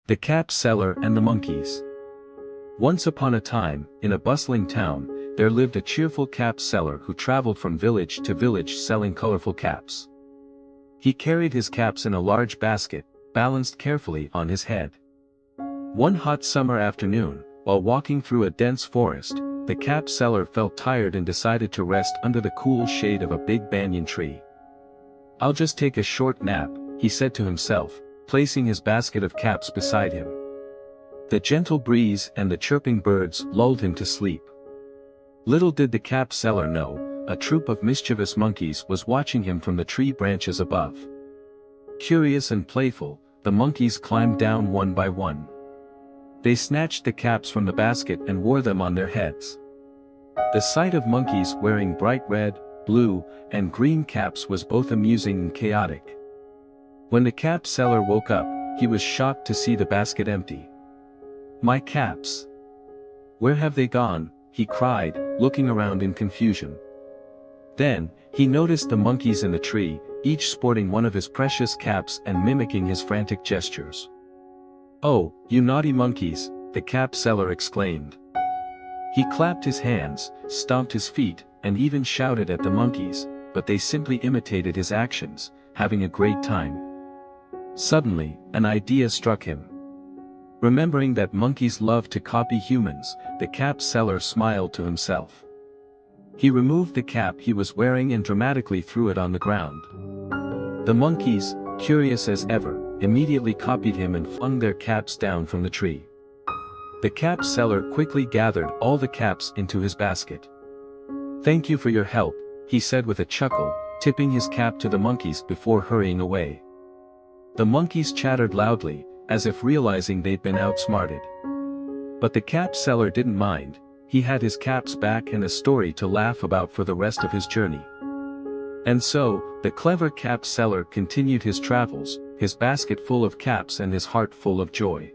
The Cap Seller and the Monkeys. Once upon a time, in a bustling town, there lived a cheerful cap seller who traveled from village to village selling colorful caps. He carried his caps in a large basket, balanced carefully on his head. One hot summer afternoon, while walking through a dense forest, the cap seller felt tired and decided to rest under the cool shade of a big banyan tree. "I'll just take a short nap," he said to himself, placing his basket of caps beside him. The gentle breeze and the chirping birds lulled him to sleep. Little did the cap seller know, a troop of mischievous monkeys was watching him from the tree branches above. Curious and playful, the monkeys climbed down one by one. They snatched the caps from the basket and wore them on their heads. The sight of monkeys wearing bright red, blue, and green caps was both amusing and chaotic. When the cap seller woke up, he was shocked to see the basket empty. "My caps! Where have they gone?" he cried, looking around in confusion. Then, he noticed the monkeys in the tree, each sporting one of his precious caps and mimicking his frantic gestures. "Oh, you naughty monkeys!" the cap seller exclaimed. He clapped his hands, stomped his feet, and even shouted at the monkeys, but they simply imitated his actions, having a great time. Suddenly, an idea struck him. Remembering that monkeys love to copy humans, the cap seller smiled to himself. He removed the cap he was wearing and dramatically threw it on the ground. The monkeys, curious as ever, immediately copied him and flung their caps down from the tree. The cap seller quickly gathered all the caps into his basket. "Thank you for your help," he said with a chuckle, tipping his cap to the monkeys before hurrying away. The monkeys chattered loudly, as if realizing they'd been outsmarted. But the cap seller didn't mind. He had his caps back and a story to laugh about for the rest of his journey. And so, the clever cap seller continued his travels, his basket full of caps and his heart full of joy.